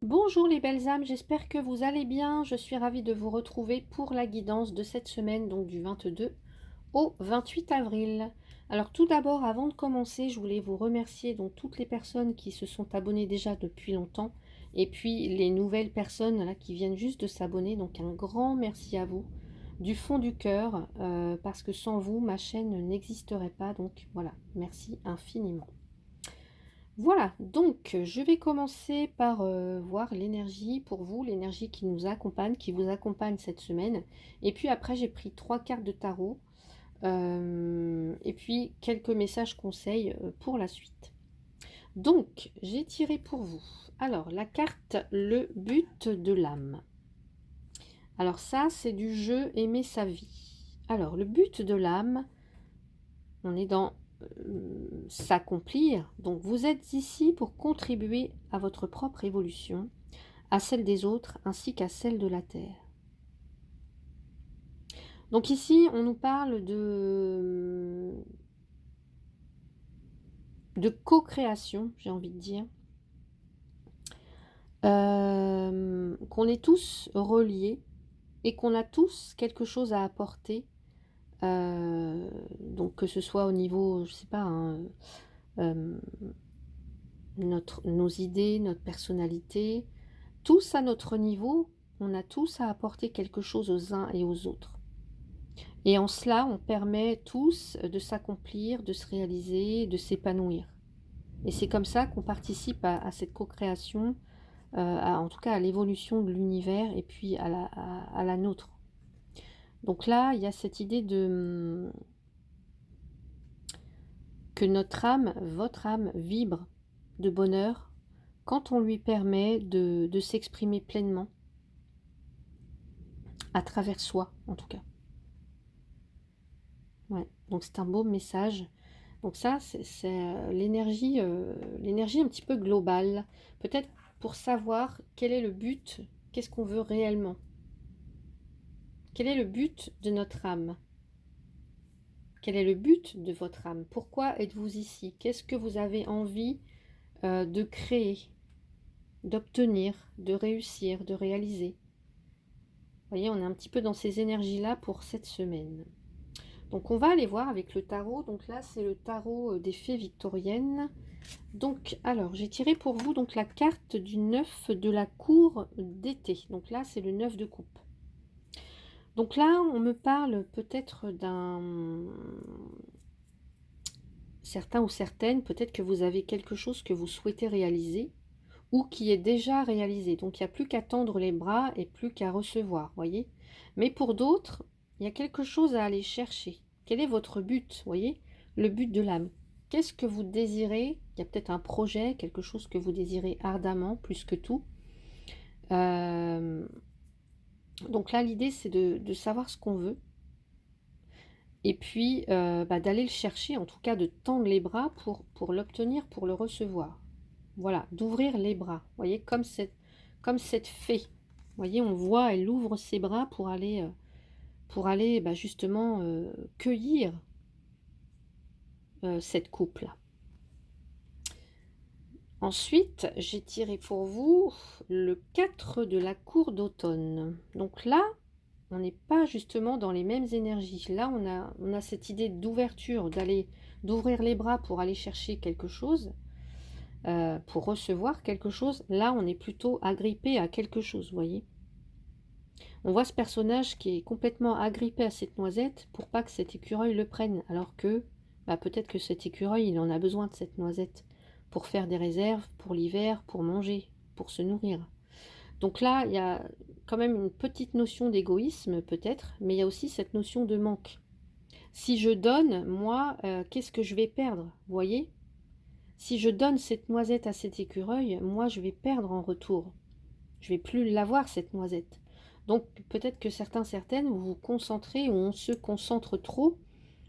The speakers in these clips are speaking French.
Bonjour les belles âmes, j'espère que vous allez bien. Je suis ravie de vous retrouver pour la guidance de cette semaine, donc du 22 au 28 avril. Alors tout d'abord, avant de commencer, je voulais vous remercier donc toutes les personnes qui se sont abonnées déjà depuis longtemps et puis les nouvelles personnes là qui viennent juste de s'abonner. Donc un grand merci à vous du fond du cœur parce que sans vous, ma chaîne n'existerait pas. Donc voilà, merci infiniment. Voilà, donc je vais commencer par voir l'énergie pour vous, l'énergie qui nous accompagne, qui vous accompagne cette semaine. Et puis après, j'ai pris 3 cartes de tarot et puis quelques messages conseils pour la suite. Donc, j'ai tiré pour vous. Alors, la carte le but de l'âme. Alors ça, c'est du jeu aimer sa vie. Alors, le but de l'âme, on est dans s'accomplir. Donc vous êtes ici pour contribuer à votre propre évolution, à celle des autres ainsi qu'à celle de la Terre. Donc ici, on nous parle de co-création, j'ai envie de dire. Qu'on est tous reliés et qu'on a tous quelque chose à apporter. Donc que ce soit au niveau, je sais pas, hein, nos idées, notre personnalité, tous à notre niveau, on a tous à apporter quelque chose aux uns et aux autres. Et en cela, on permet tous de s'accomplir, de se réaliser, de s'épanouir. Et c'est comme ça qu'on participe à cette co-création, en tout cas à l'évolution de l'univers et puis à la nôtre. Donc là, il y a cette idée que notre âme, votre âme, vibre de bonheur quand on lui permet de s'exprimer pleinement, à travers soi en tout cas. Ouais, donc c'est un beau message. Donc ça, c'est l'énergie un petit peu globale. Peut-être pour savoir quel est le but, qu'est-ce qu'on veut réellement. Quel est le but de notre âme? Quel est le but de votre âme? Pourquoi êtes-vous ici? Qu'est-ce que vous avez envie de créer, d'obtenir, de réussir, de réaliser? Vous voyez, on est un petit peu dans ces énergies-là pour cette semaine. Donc on va aller voir avec le tarot. Donc là, c'est le tarot des fées victoriennes. Donc, alors, j'ai tiré pour vous donc la carte du 9 de la cour d'été. Donc là, c'est le 9 de coupe. Donc là, on me parle peut-être d'un... Certains ou certaines, peut-être que vous avez quelque chose que vous souhaitez réaliser ou qui est déjà réalisé. Donc, il n'y a plus qu'à tendre les bras et plus qu'à recevoir, voyez. Mais pour d'autres, il y a quelque chose à aller chercher. Quel est votre but, voyez? Le but de l'âme. Qu'est-ce que vous désirez? Il y a peut-être un projet, quelque chose que vous désirez ardemment, plus que tout. Donc là, l'idée, c'est de savoir ce qu'on veut. Et puis, d'aller le chercher, en tout cas de tendre les bras pour l'obtenir, pour le recevoir. Voilà, d'ouvrir les bras. Vous voyez, comme cette fée. Vous voyez, on voit, elle ouvre ses bras pour aller justement cueillir cette coupe-là. Ensuite, j'ai tiré pour vous le 4 de la cour d'automne. Donc là, on n'est pas justement dans les mêmes énergies. Là, on a cette idée d'ouverture, d'ouvrir les bras pour aller chercher quelque chose, pour recevoir quelque chose. Là, on est plutôt agrippé à quelque chose, vous voyez. On voit ce personnage qui est complètement agrippé à cette noisette pour pas que cet écureuil le prenne, alors que peut-être que cet écureuil, il en a besoin de cette noisette pour faire des réserves, pour l'hiver, pour manger, pour se nourrir. Donc là, il y a quand même une petite notion d'égoïsme peut-être, mais il y a aussi cette notion de manque. Si je donne, moi, qu'est-ce que je vais perdre? Vous voyez? Si je donne cette noisette à cet écureuil, moi, je vais perdre en retour. Je vais plus l'avoir, cette noisette. Donc peut-être que certaines, vous vous concentrez ou on se concentre trop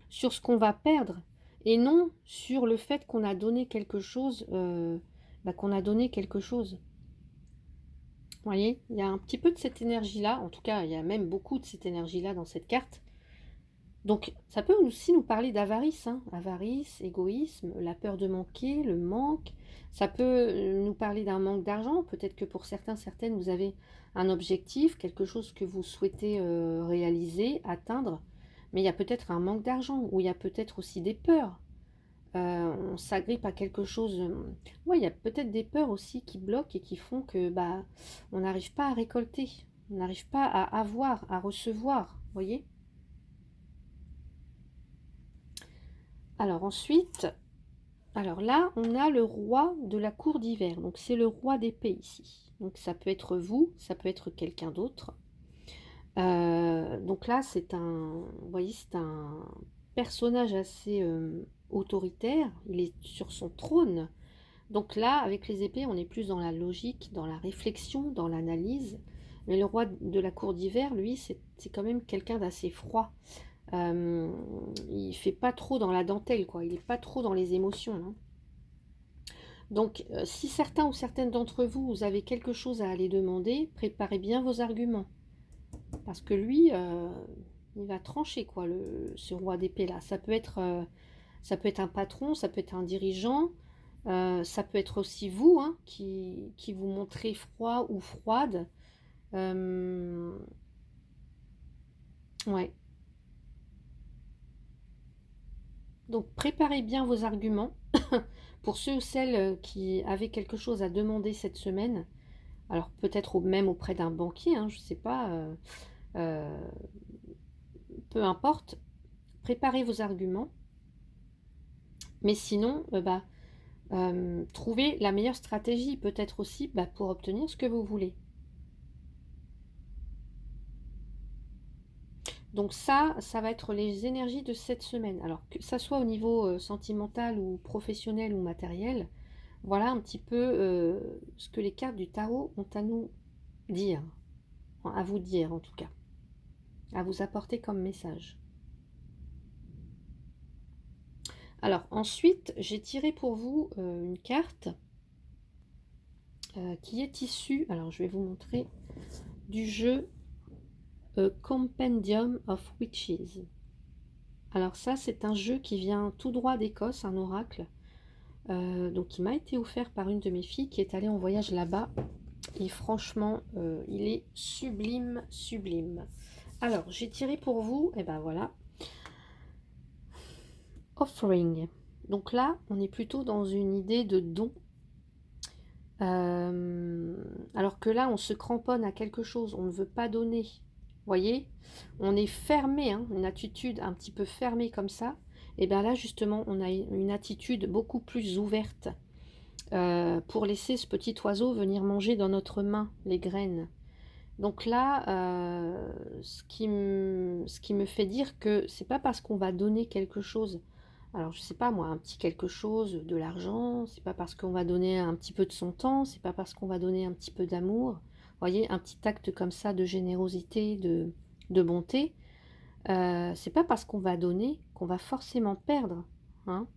sur ce qu'on va perdre et non sur le fait qu'on a donné quelque chose, qu'on a donné quelque chose. Vous voyez, il y a un petit peu de cette énergie-là, en tout cas, il y a même beaucoup de cette énergie-là dans cette carte. Donc, ça peut aussi nous parler d'avarice, hein. Avarice, égoïsme, la peur de manquer, le manque. Ça peut nous parler d'un manque d'argent. Peut-être que pour certains, certaines, vous avez un objectif, quelque chose que vous souhaitez réaliser, atteindre. Mais il y a peut-être un manque d'argent, ou il y a peut-être aussi des peurs. On s'agrippe à quelque chose. Ouais, il y a peut-être des peurs aussi qui bloquent et qui font que bah, on n'arrive pas à récolter. On n'arrive pas à avoir, à recevoir. Vous voyez? Alors ensuite, alors là, on a le roi de la cour d'hiver. Donc c'est le roi d'épée ici. Donc ça peut être vous, ça peut être quelqu'un d'autre. Donc là, vous voyez, c'est un personnage assez autoritaire. Il est sur son trône. Donc là, avec les épées, on est plus dans la logique, dans la réflexion, dans l'analyse. Mais le roi de la cour d'hiver, lui, c'est quand même quelqu'un d'assez froid. Il fait pas trop dans la dentelle, quoi. Il est pas trop dans les émotions, hein. Donc, si certains ou certaines d'entre vous, vous avez quelque chose à aller demander, préparez bien vos arguments. Parce que lui, il va trancher, quoi, ce roi d'épée là. Ça peut être un patron, ça peut être un dirigeant, ça peut être aussi vous, hein, qui vous montrez froid ou froide. Euh, ouais. Donc préparez bien vos arguments. Pour ceux ou celles qui avaient quelque chose à demander cette semaine, alors peut-être même auprès d'un banquier, hein, je ne sais pas, euh, peu importe, préparez vos arguments. Mais sinon, trouvez la meilleure stratégie peut-être aussi pour obtenir ce que vous voulez. Donc ça va être les énergies de cette semaine. Alors que ça soit au niveau sentimental ou professionnel ou matériel, voilà un petit peu ce que les cartes du tarot ont à nous dire, à vous dire en tout cas, à vous apporter comme message. Alors ensuite, j'ai tiré pour vous une carte qui est issue, alors je vais vous montrer, du jeu Compendium of Witches. Alors ça, c'est un jeu qui vient tout droit d'Écosse, un oracle, donc qui m'a été offert par une de mes filles qui est allée en voyage là-bas. Et franchement, il est sublime, sublime. Alors, j'ai tiré pour vous, et ben voilà, Offering. Donc là, on est plutôt dans une idée de don. Alors que là, on se cramponne à quelque chose, on ne veut pas donner. Vous voyez, on est fermé, hein, une attitude un petit peu fermée comme ça. Et bien là, justement, on a une attitude beaucoup plus ouverte pour laisser ce petit oiseau venir manger dans notre main les graines. Donc là, ce qui me fait dire que c'est pas parce qu'on va donner quelque chose, alors je sais pas moi, un petit quelque chose, de l'argent, c'est pas parce qu'on va donner un petit peu de son temps, c'est pas parce qu'on va donner un petit peu d'amour, vous voyez, un petit acte comme ça de générosité, de bonté, c'est pas parce qu'on va donner qu'on va forcément perdre, hein.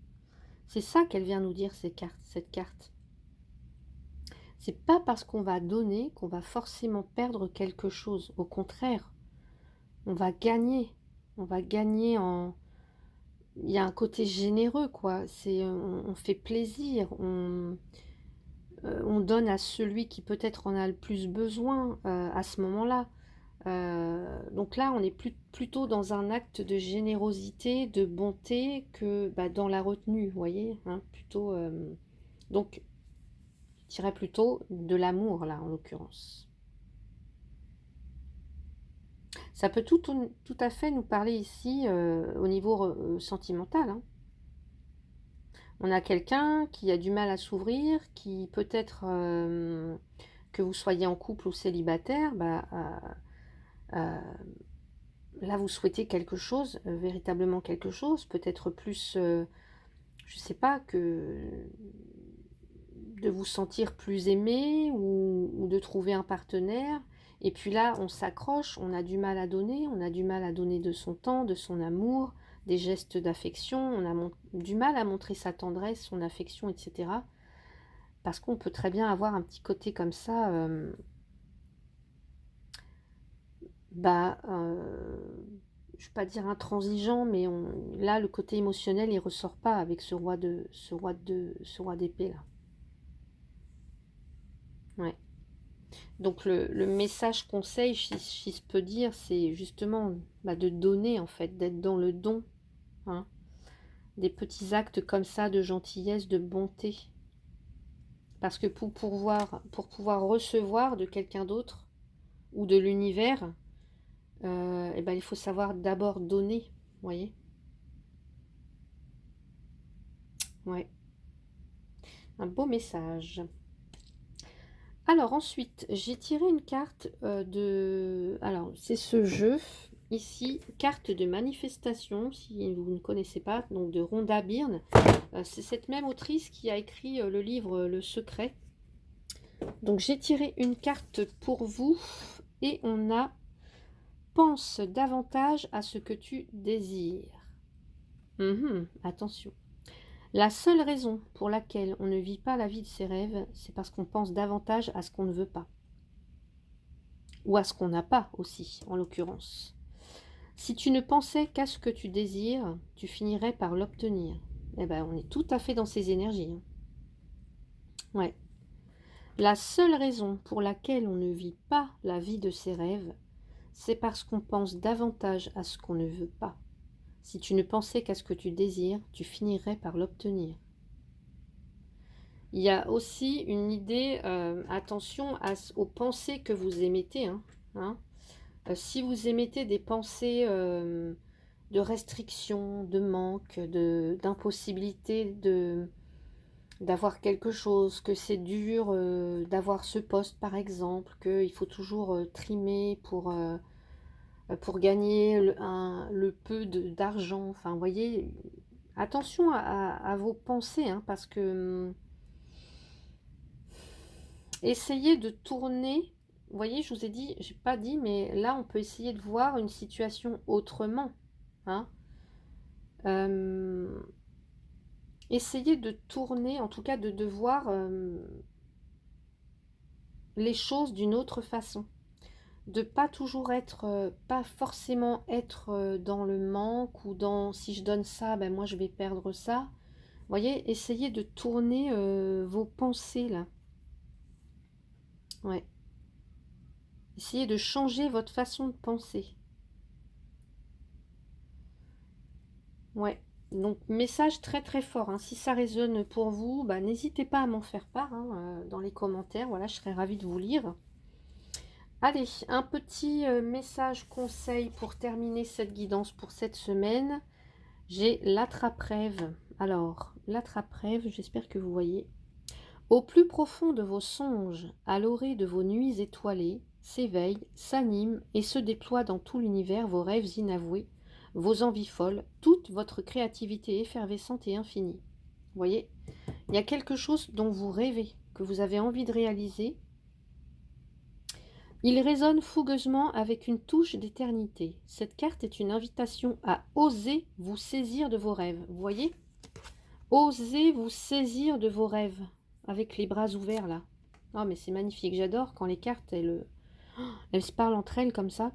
C'est ça qu'elle vient nous dire, cette carte. C'est pas parce qu'on va donner qu'on va forcément perdre quelque chose. Au contraire, on va gagner. On va gagner en. Il y a un côté généreux, quoi. On fait plaisir. On donne à celui qui peut-être en a le plus besoin à ce moment-là. Donc là, on est plutôt dans un acte de générosité, de bonté que dans la retenue, vous voyez, hein, plutôt. Donc, je dirais plutôt de l'amour, là, en l'occurrence. Ça peut tout à fait nous parler ici au niveau sentimental, hein. On a quelqu'un qui a du mal à s'ouvrir, qui peut-être que vous soyez en couple ou célibataire, là vous souhaitez quelque chose, véritablement quelque chose, peut-être plus, je sais pas, que de vous sentir plus aimé ou de trouver un partenaire. Et puis là, on s'accroche, on a du mal à donner, on a du mal à donner de son temps, de son amour, des gestes d'affection, on a du mal à montrer sa tendresse, son affection, etc. Parce qu'on peut très bien avoir un petit côté comme ça, bah, vais pas dire intransigeant, mais là, le côté émotionnel, il ressort pas avec ce roi d'épée là. Ouais. Donc le message conseil, si je peux dire, c'est justement bah, de donner en fait, d'être dans le don, hein. Des petits actes comme ça de gentillesse, de bonté. Parce que pour pouvoir recevoir de quelqu'un d'autre ou de l'univers, eh ben, il faut savoir d'abord donner, vous voyez? Ouais, un beau message. Alors ensuite, j'ai tiré une carte de... Alors, c'est ce jeu, ici, carte de manifestation, si vous ne connaissez pas, donc de Rhonda Byrne. C'est cette même autrice qui a écrit le livre Le Secret. Donc j'ai tiré une carte pour vous et on a pense davantage à ce que tu désires. Attention. La seule raison pour laquelle on ne vit pas la vie de ses rêves, c'est parce qu'on pense davantage à ce qu'on ne veut pas. Ou à ce qu'on n'a pas aussi, en l'occurrence. Si tu ne pensais qu'à ce que tu désires, tu finirais par l'obtenir. Eh bien, on est tout à fait dans ces énergies. Hein. Ouais. La seule raison pour laquelle on ne vit pas la vie de ses rêves, c'est parce qu'on pense davantage à ce qu'on ne veut pas. Si tu ne pensais qu'à ce que tu désires, tu finirais par l'obtenir. Il y a aussi une idée, attention aux pensées que vous émettez. Si vous émettez des pensées de restriction, de manque, d'impossibilité d'avoir quelque chose, que c'est dur d'avoir ce poste par exemple, qu'il faut toujours trimer pour gagner le peu d'argent. Enfin, vous voyez, attention à vos pensées, hein, parce que essayez de tourner. Vous voyez, je vous ai dit, j'ai pas dit, mais là, on peut essayer de voir une situation autrement. Hein. Essayez de tourner, en tout cas de voir les choses d'une autre façon. De pas toujours être, pas forcément être dans le manque ou dans si je donne ça, ben moi je vais perdre ça. Vous voyez, essayez de tourner vos pensées là. Ouais. Essayez de changer votre façon de penser. Ouais. Donc message très très fort. Hein. Si ça résonne pour vous, bah, n'hésitez pas à m'en faire part dans les commentaires. Voilà, je serais ravie de vous lire. Allez, un petit message conseil pour terminer cette guidance pour cette semaine. J'ai l'attrape-rêve. Alors, l'attrape-rêve, j'espère que vous voyez. Au plus profond de vos songes, à l'orée de vos nuits étoilées, s'éveillent, s'animent et se déploient dans tout l'univers vos rêves inavoués, vos envies folles, toute votre créativité effervescente et infinie. Vous voyez, il y a quelque chose dont vous rêvez, que vous avez envie de réaliser. Il résonne fougueusement avec une touche d'éternité. Cette carte est une invitation à oser vous saisir de vos rêves. Vous voyez ? Osez vous saisir de vos rêves avec les bras ouverts là. Oh mais c'est magnifique, j'adore quand les cartes elles se parlent entre elles comme ça.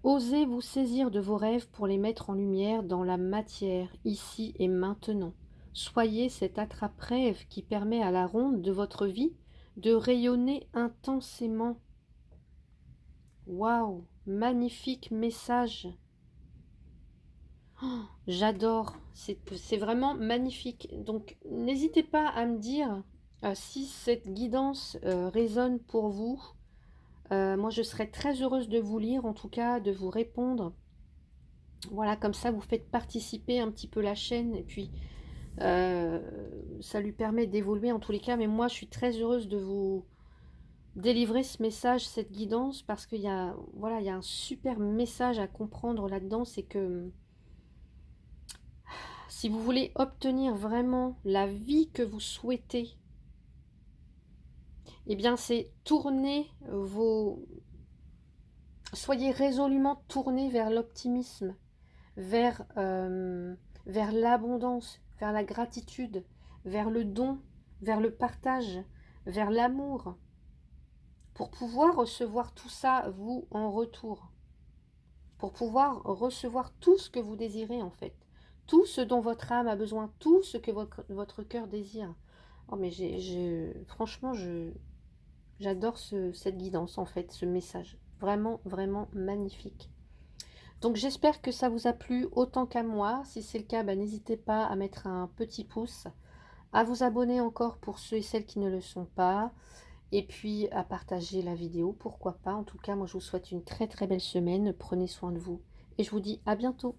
Osez vous saisir de vos rêves pour les mettre en lumière dans la matière, ici et maintenant. Soyez cet attrape-rêve qui permet à la ronde de votre vie de rayonner intensément. Waouh, magnifique message. Oh, j'adore, c'est vraiment magnifique. Donc n'hésitez pas à me dire si cette guidance résonne pour vous. Moi je serais très heureuse de vous lire, en tout cas de vous répondre. Voilà, comme ça vous faites participer un petit peu la chaîne et puis ça lui permet d'évoluer en tous les cas. Mais moi je suis très heureuse de vous délivrer ce message, cette guidance, parce qu'il y a, voilà, il y a un super message à comprendre là-dedans. C'est que si vous voulez obtenir vraiment la vie que vous souhaitez, eh bien c'est tourner vos... Soyez résolument tournés vers l'optimisme, vers l'abondance, vers la gratitude, vers le don, vers le partage, vers l'amour, pour pouvoir recevoir tout ça, vous, en retour. pour pouvoir recevoir tout ce que vous désirez en fait. Tout ce dont votre âme a besoin, tout ce que votre cœur désire. Oh mais franchement, j'adore cette guidance en fait, ce message. Vraiment, vraiment magnifique. Donc j'espère que ça vous a plu autant qu'à moi. Si c'est le cas, bah, n'hésitez pas à mettre un petit pouce, à vous abonner encore pour ceux et celles qui ne le sont pas, et puis à partager la vidéo, pourquoi pas. En tout cas, moi je vous souhaite une très très belle semaine. Prenez soin de vous et je vous dis à bientôt.